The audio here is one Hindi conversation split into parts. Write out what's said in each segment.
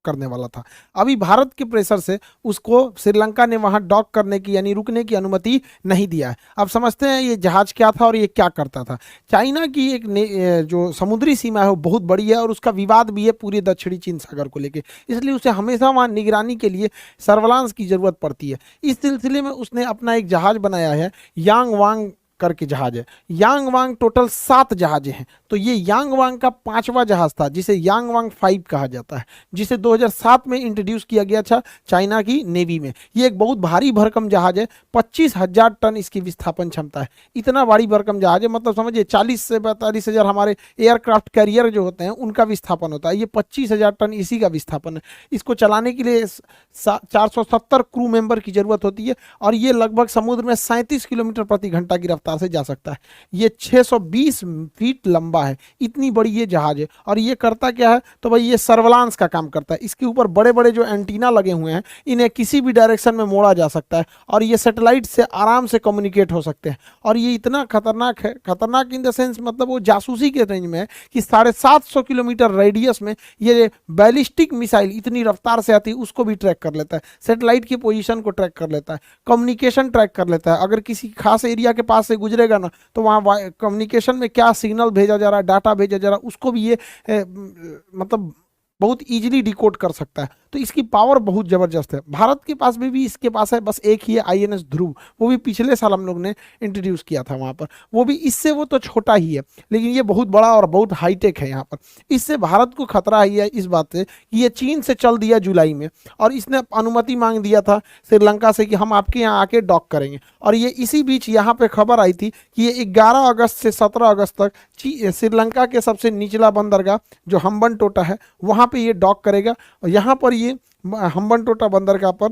करने वाला था। अभी भारत के प्रेशर से उसको श्रीलंका ने वहां डॉक करने की यानी रुकने की अनुमति नहीं दिया है। अब समझते हैं ये जहाज क्या था और ये क्या करता था। चाइना की एक जो समुद्री सीमा है वो बहुत बड़ी है और उसका विवाद भी है पूरे दक्षिणी चीन सागर को लेकर, इसलिए उसे हमेशा वहां निगरानी के लिए सर्वलांस की जरूरत पड़ती है। इस सिलसिले में उसने अपना एक जहाज बनाया है, यांग वांग करके जहाज है। यांग वांग टोटल 7 जहाजें हैं, तो ये यांग वांग का 5वां जहाज था जिसे यांग वांग 5 कहा जाता है, जिसे 2007 में इंट्रोड्यूस किया गया था चाइना की नेवी में। ये एक बहुत भारी भरकम जहाज है, 25,000 टन इसकी विस्थापन क्षमता है। इतना भारी भरकम जहाज है, मतलब समझिए 40 से 42,000 हमारे एयरक्राफ्ट कैरियर जो होते हैं उनका विस्थापन होता है, ये 25,000 टन इसी का विस्थापन है। इसको चलाने के लिए 470 क्रू मेंबर की जरूरत होती है और ये लगभग समुद्र में 37 किलोमीटर प्रति घंटा की रफ्तार से जा सकता है। ये 620 फीट लंबा है, इतनी बड़ी ये जहाज है। और ये करता क्या है, तो भाई ये सर्वलांस का काम करता है। इसके ऊपर बड़े बड़े जो एंटीना लगे हुए हैं, इन्हें किसी भी डायरेक्शन में मोड़ा जा सकता है और ये सैटेलाइट से आराम से कम्युनिकेट हो सकते हैं। और ये इतना खतरनाक है, खतरनाक इन द सेंस मतलब वो जासूसी के रेंज में है कि 750 किलोमीटर रेडियस में ये बैलिस्टिक मिसाइल इतनी रफ्तार से आती है उसको भी ट्रैक कर लेता है, सैटेलाइट की पोजीशन को ट्रैक कर लेता है, कम्युनिकेशन ट्रैक कर लेता है। अगर किसी खास एरिया के पास से गुजरेगा ना तो वहाँ कम्युनिकेशन में क्या सिग्नल भेजा जा रहा है, डाटा भेजा जा रहा है, उसको भी ये मतलब बहुत इजीली डिकोड कर सकता है। तो इसकी पावर बहुत ज़बरदस्त है। भारत के पास भी इसके पास है, बस एक ही है आईएनएस ध्रुव, वो भी पिछले साल हम लोग ने इंट्रोड्यूस किया था वहाँ पर। वो भी इससे वो तो छोटा ही है, लेकिन ये बहुत बड़ा और बहुत हाईटेक है यहाँ पर। इससे भारत को खतरा ही है इस बात से कि ये चीन से चल दिया जुलाई में और इसने अनुमति मांग दिया था श्रीलंका से कि हम आपके यहाँ आके डॉक करेंगे। और ये इसी बीच यहाँ पे खबर आई थी कि ये 11 अगस्त से 17 अगस्त तक श्रीलंका के सबसे निचला बंदरगाह जो हम्बनटोटा है वहाँ पे ये डॉक करेगा। और यहाँ पर ये हम्बनटोटा बंदरगाह पर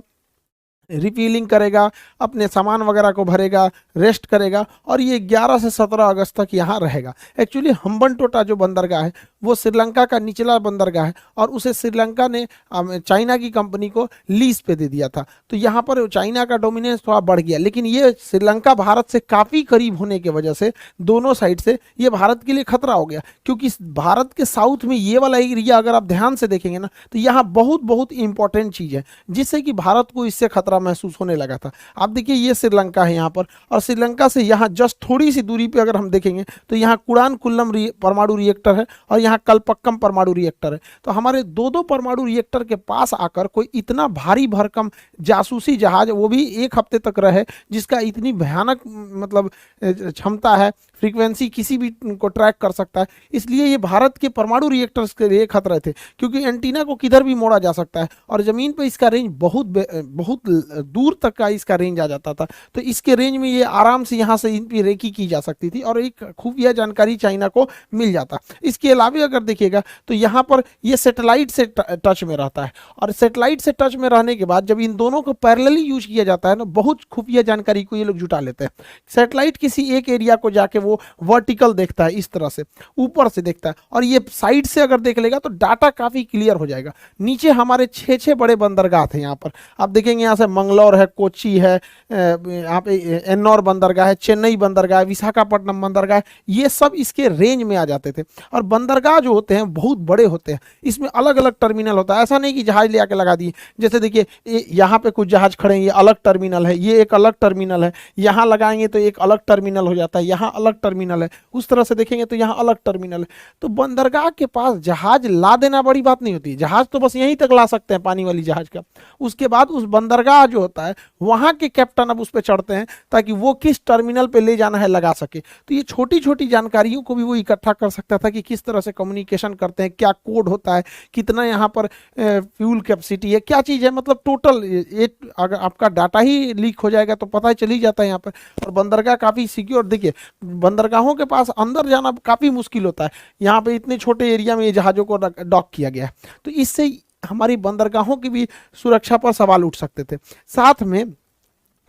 रिफिलिंग करेगा, अपने सामान वगैरह को भरेगा, रेस्ट करेगा और ये 11 से 17 अगस्त तक यहाँ रहेगा। एक्चुअली हम्बनटोटा जो बंदरगाह है वो श्रीलंका का निचला बंदरगाह है और उसे श्रीलंका ने चाइना की कंपनी को लीज पे दे दिया था। तो यहाँ पर चाइना का डोमिनेंस थोड़ा बढ़ गया, लेकिन ये श्रीलंका भारत से काफ़ी करीब होने की वजह से दोनों साइड से ये भारत के लिए खतरा हो गया, क्योंकि भारत के साउथ में ये वाला एरिया अगर आप ध्यान से देखेंगे ना तो यहाँ बहुत बहुत इंपॉर्टेंट चीज़ है जिससे कि भारत को इससे खतरा महसूस होने लगा था। आप देखिए ये श्रीलंका है यहाँ पर और श्रीलंका से यहाँ जस्ट थोड़ी सी दूरी पे अगर हम देखेंगे तो यहाँ कुडानकुल्लम परमाणु रिएक्टर है और यहाँ कल्पक्कम परमाणु रिएक्टर है। तो हमारे दो दो परमाणु रिएक्टर के पास आकर कोई इतना भारी भरकम जासूसी जहाज, वो भी 1 हफ्ते तक रहे, जिसका इतनी भयानक मतलब क्षमता है, फ्रीक्वेंसी किसी भी को ट्रैक कर सकता है, इसलिए ये भारत के परमाणु रिएक्टर्स के लिए खतरे थे, क्योंकि एंटीना को किधर भी मोड़ा जा सकता है और ज़मीन पे इसका रेंज बहुत दूर तक का इसका रेंज आ जाता था। तो इसके रेंज में ये आराम से यहाँ से इन पर रेकी की जा सकती थी और एक खुफिया जानकारी चाइना को मिल जाता। इसके अलावा अगर देखिएगा तो यहाँ पर ये सैटेलाइट से टच में रहता है और सैटेलाइट से टच में रहने के बाद जब इन दोनों को पैरेलली यूज किया जाता है ना, बहुत खुफिया जानकारी को ये लोग जुटा लेते हैं। सैटेलाइट किसी एक एरिया को जाके वो वर्टिकल देखता है, इस तरह से ऊपर से देखता है, और ये साइड से अगर देख लेगा तो डाटा काफ़ी क्लियर हो जाएगा। नीचे हमारे 6 बड़े बंदरगाह थे यहाँ पर, आप देखेंगे यहाँ से मंगलौर है, कोची है, यहाँ पे एन्नौर बंदरगाह है, चेन्नई बंदरगाह है, विशाखापट्टनम बंदरगाह है, ये सब इसके रेंज में आ जाते थे। और बंदरगाह जो होते हैं बहुत बड़े होते हैं, इसमें अलग अलग टर्मिनल होता है, ऐसा नहीं कि जहाज ले आके लगा दिए। जैसे देखिए यहाँ पे कुछ जहाज खड़े हैं, ये अलग टर्मिनल है, ये एक अलग टर्मिनल है, यहाँ लगाएंगे तो एक अलग टर्मिनल हो जाता है, यहाँ अलग टर्मिनल है, उस तरह से देखेंगे तो यहाँ अलग टर्मिनल है। तो बंदरगाह के पास जहाज ला देना बड़ी बात नहीं होती, जहाज तो बस यहीं तक ला सकते हैं पानी वाली जहाज का। उसके बाद उस बंदरगाह जो होता है वहाँ के कैप्टन अब उस पर चढ़ते हैं ताकि वो किस टर्मिनल पे ले जाना है लगा सके। तो ये छोटी छोटी जानकारियों को भी वो इकट्ठा कर सकता था कि किस तरह से कम्युनिकेशन करते हैं, क्या कोड होता है, कितना यहाँ पर फ्यूल कैपेसिटी है, क्या चीज़ है, मतलब टोटल ये अगर आपका डाटा ही लीक हो जाएगा तो पता चल ही जाता है यहाँ पर। और बंदरगाह काफ़ी सिक्योर, देखिए बंदरगाहों के पास अंदर जाना काफ़ी मुश्किल होता है, यहाँ पे इतने छोटे एरिया में ये जहाज़ों को डॉक किया गया है। तो इससे हमारी बंदरगाहों की भी सुरक्षा पर सवाल उठ सकते थे। साथ में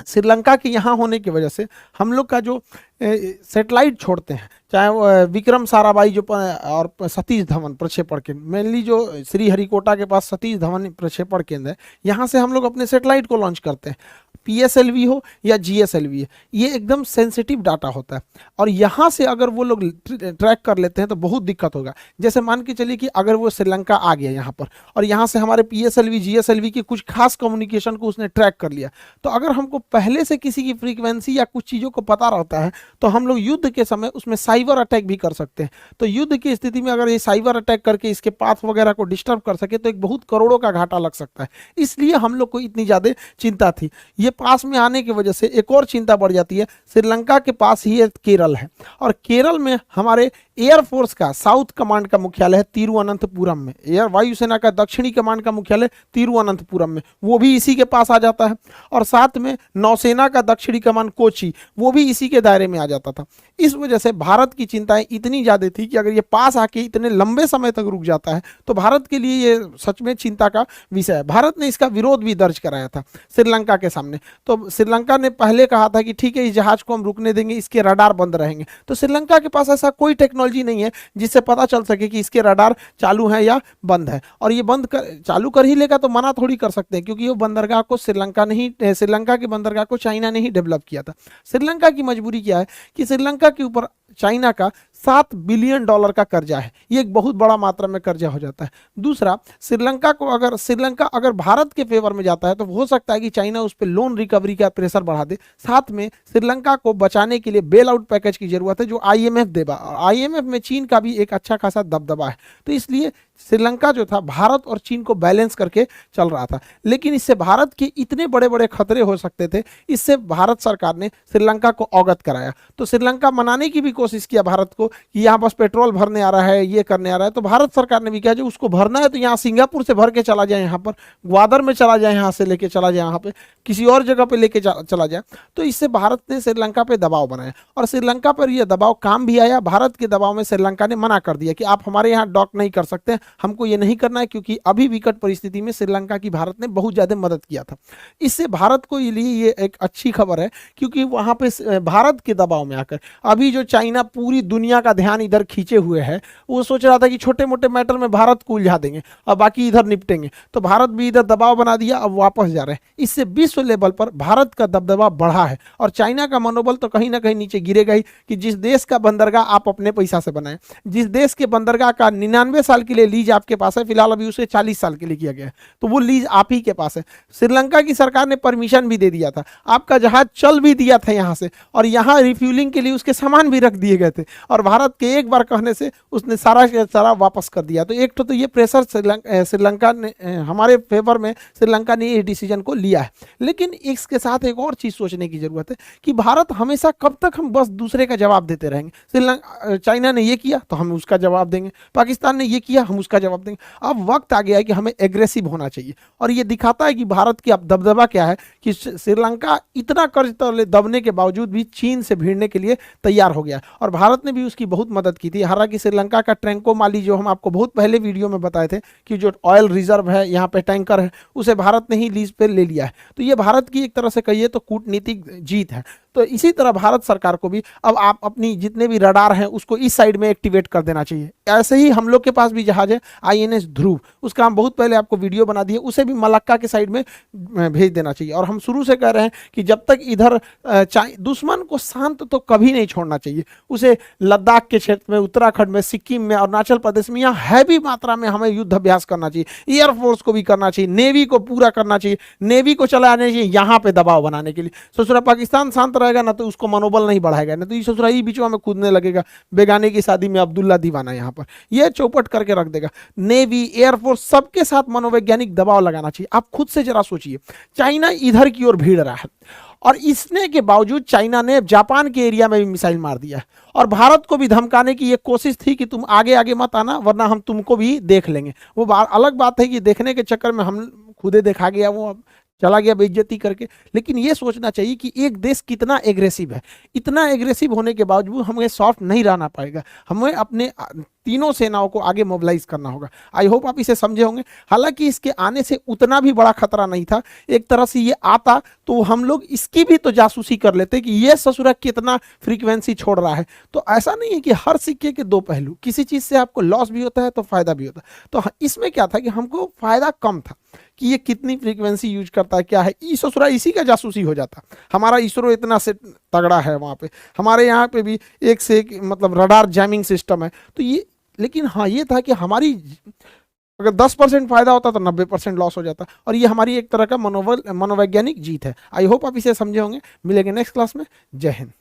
श्रीलंका के यहाँ होने की वजह से हम लोग का जो सैटेलाइट छोड़ते हैं, चाहे वो विक्रम साराभाई जो और सतीश धवन प्रक्षेपण केंद्र, मेनली जो श्रीहरिकोटा के पास सतीश धवन प्रक्षेपण केंद्र है, यहाँ से हम लोग अपने सैटेलाइट को लॉन्च करते हैं। PSLV हो या GSLV है, ये एकदम सेंसिटिव डाटा होता है और यहाँ से अगर वो लोग ट्रैक कर लेते हैं तो बहुत दिक्कत होगा। जैसे मान के चलिए कि अगर वो श्रीलंका आ गया यहाँ पर और यहाँ से हमारे PSLV GSLV की कुछ खास कम्युनिकेशन को उसने ट्रैक कर लिया, तो अगर हमको पहले से किसी की फ्रीक्वेंसी या कुछ चीज़ों को पता रहता है तो हम लोग युद्ध के समय उसमें साइबर अटैक भी कर सकते हैं। तो युद्ध की स्थिति में अगर ये साइबर अटैक करके इसके पाथ वगैरह को डिस्टर्ब कर सके तो एक बहुत करोड़ों का घाटा लग सकता है। इसलिए हम लोग को इतनी ज़्यादा चिंता थी। ये पास में आने की वजह से एक और चिंता बढ़ जाती है। श्रीलंका के पास ही केरल है और केरल में हमारे एयरफोर्स का साउथ कमांड का मुख्यालय है तिरुवनंतपुरम में, एयर वायुसेना का दक्षिणी कमांड का मुख्यालय तिरुवनंतपुरम में, वो भी इसी के पास आ जाता है। और साथ में नौसेना का दक्षिणी कमांड कोची, वो भी इसी के दायरे में आ जाता था। इस वजह से भारत की चिंताएं इतनी ज़्यादा थी कि अगर ये पास आके इतने लंबे समय तक रुक जाता है तो भारत के लिए ये सच में चिंता का विषय है। भारत ने इसका विरोध भी दर्ज कराया था श्रीलंका के सामने। तो श्रीलंका ने पहले कहा था कि ठीक है, इस जहाज को हम रुकने देंगे, इसके रडार बंद रहेंगे। तो श्रीलंका के पास ऐसा कोई टेक्नोलॉजी नहीं है जिससे पता चल सके कि इसके रडार चालू है या बंद है। और ये चालू कर ही लेगा तो मना थोड़ी कर सकते हैं, क्योंकि वो बंदरगाह को श्रीलंका के बंदरगाह को चाइना ने ही डेवलप किया था। श्रीलंका की मजबूरी क्या है कि श्रीलंका के ऊपर चाइना का $7 बिलियन का कर्जा है। ये एक बहुत बड़ा मात्रा में कर्जा हो जाता है। दूसरा, श्रीलंका अगर भारत के फेवर में जाता है तो हो सकता है कि चाइना उस पर लोन रिकवरी का प्रेशर बढ़ा दे। साथ में श्रीलंका को बचाने के लिए बेल आउट पैकेज की जरूरत है जो IMF देगा। IMF में चीन का भी एक अच्छा खासा दबदबा है। तो इसलिए श्रीलंका जो था भारत और चीन को बैलेंस करके चल रहा था। लेकिन इससे भारत के इतने बड़े बड़े खतरे हो सकते थे, इससे भारत सरकार ने श्रीलंका को अवगत कराया। तो श्रीलंका मनाने की भी कोशिश किया भारत को कि यहाँ बस पेट्रोल भरने आ रहा है, ये करने आ रहा है। तो भारत सरकार ने भी कहा जो उसको भरना है तो यहाँ सिंगापुर से भर के चला जाए, यहाँ पर ग्वादर में चला जाए, यहाँ से लेके चला जाए, यहाँ पे किसी और जगह पे लेके चला जाए। तो इससे भारत ने श्रीलंका पे दबाव बनाया और श्रीलंका पर यह दबाव काम भी आया। भारत के दबाव में श्रीलंका ने मना कर दिया कि आप हमारे यहाँ डॉक नहीं कर सकते, हमको ये नहीं करना है, क्योंकि अभी विकट परिस्थिति में श्रीलंका की भारत ने बहुत ज़्यादा मदद किया था। इससे भारत को लिए ये एक अच्छी खबर है, क्योंकि वहाँ पे भारत के दबाव में आकर अभी जो चाइना पूरी दुनिया का ध्यान इधर खींचे हुए है, वो सोच रहा था कि छोटे मोटे मैटर में भारत को उलझा देंगे और बाकी इधर निपटेंगे। तो भारत भी इधर दबाव बना दिया, अब वापस जा रहे हैं। इससे विश्व लेवल पर भारत का दबदबा बढ़ा है और चाइना का मनोबल तो कहीं ना कहीं नीचे गिरेगा ही कि जिस देश का बंदरगाह आप अपने पैसा से बनाएं, जिस देश के बंदरगाह का 99 साल के लिए लीज आपके पास है, फिलहाल अभी उसे 40 साल के लिए किया गया है, तो वो लीज आप ही के पास है। श्रीलंका की सरकार ने परमिशन भी दे दिया था, आपका जहाज चल भी दिया था यहाँ से, और यहाँ रिफ्यूलिंग के लिए उसके सामान भी रख दिए गए थे, और भारत के एक बार कहने से उसने सारा वापस कर दिया। तो एक तो ये प्रेशर श्रीलंका ने हमारे फेवर में श्रीलंका ने ये डिसीजन को लिया है। लेकिन इसके साथ एक और चीज़ सोचने की जरूरत है कि भारत हमेशा कब तक हम बस दूसरे का जवाब देते रहेंगे। चाइना ने ये किया तो हम उसका जवाब देंगे, पाकिस्तान ने ये किया हम उसका जवाब देंगे। अब वक्त आ गया है कि हमें एग्रेसिव होना चाहिए, और ये दिखाता है कि भारत की अब दबदबा क्या है कि श्रीलंका इतना कर्ज तले दबने के बावजूद भी चीन से भिड़ने के लिए तैयार हो गया, और भारत ने भी उसकी बहुत मदद की थी। हालांकि श्रीलंका का ट्रैंकोमाली जो हम आपको बहुत पहले वीडियो में बताए थे कि जो ऑयल रिजर्व है यहाँ पे टैंकर है, उसे भारत ने ही लीज पे ले लिया है। तो ये भारत की एक तरह से कहिए तो कूटनीतिक जीत है। तो इसी तरह भारत सरकार को भी अब आप अपनी जितने भी रडार हैं उसको इस साइड में एक्टिवेट कर देना चाहिए। ऐसे ही हम लोग के पास भी जहाज है INS ध्रुव, उसका हम बहुत पहले आपको वीडियो बना दिए, उसे भी मलक्का के साइड में भेज देना चाहिए। और हम शुरू से कह रहे हैं कि जब तक इधर दुश्मन को शांत तो कभी नहीं छोड़ना चाहिए। उसे लद्दाख के क्षेत्र में, उत्तराखंड में, सिक्किम में, अरुणाचल प्रदेश में यहाँ हैवी मात्रा में हमें युद्ध अभ्यास करना चाहिए। एयरफोर्स को भी करना चाहिए, नेवी को पूरा करना चाहिए, नेवी को चलाने चाहिए यहाँ पे दबाव बनाने के लिए। सोच पाकिस्तान शांत रहेगा ना तो उसको मनोबल नहीं बढ़ाएगा, ना तो ये सोच रहा है बीचों में कूदने लगेगा, बेगाने की शादी में अब्दुल्ला दीवाना यहाँ पर, ये चौपट करके रख देगा। नेवी, एयरफोर्स सबके साथ मनोवैज्ञानिक दबाव लगाना चाहिए। आप खुद से जरा सोचिए, चाइना इधर की ओर भीड़ रहा है और इसने के बावजूद चाइना ने जापान के एरिया में भी मिसाइल मार दिया है, और भारत को भी धमकाने की ये कोशिश थी कि तुम आगे आगे मत आना वरना हम तुमको भी देख लेंगे। वो अलग बात है कि देखने के चक्कर में हम खुदे देखा गया, वो चला गया बेइज्जती करके। लेकिन ये सोचना चाहिए कि एक देश कितना एग्रेसिव है, इतना एग्रेसिव होने के बावजूद हमें सॉफ्ट नहीं रहना पाएगा, हमें अपने तीनों सेनाओं को आगे मोबिलाइज करना होगा। आई होप आप इसे समझे होंगे। हालांकि इसके आने से उतना भी बड़ा खतरा नहीं था, एक तरह से ये आता तो हम लोग इसकी भी तो जासूसी कर लेते कि ये ससुरा कितना फ्रीक्वेंसी छोड़ रहा है। तो ऐसा नहीं है कि हर सिक्के के दो पहलू, किसी चीज़ से आपको लॉस भी होता है तो फायदा भी होता है। तो इसमें क्या था कि हमको फायदा कम था, कि ये कितनी फ्रीक्वेंसी यूज करता है, क्या है, ससुरा इसी का जासूसी हो जाता। हमारा इसरो इतना से तगड़ा है वहाँ पे, हमारे यहाँ पे भी एक से एक मतलब रडार जैमिंग सिस्टम है। तो ये, लेकिन हाँ ये था कि हमारी अगर 10% फायदा होता तो 90% लॉस हो जाता, और ये हमारी एक तरह का मनोवैज्ञानिक जीत है। आई होप आप इसे समझे होंगे। मिलेंगे नेक्स्ट क्लास में। जय हिंद।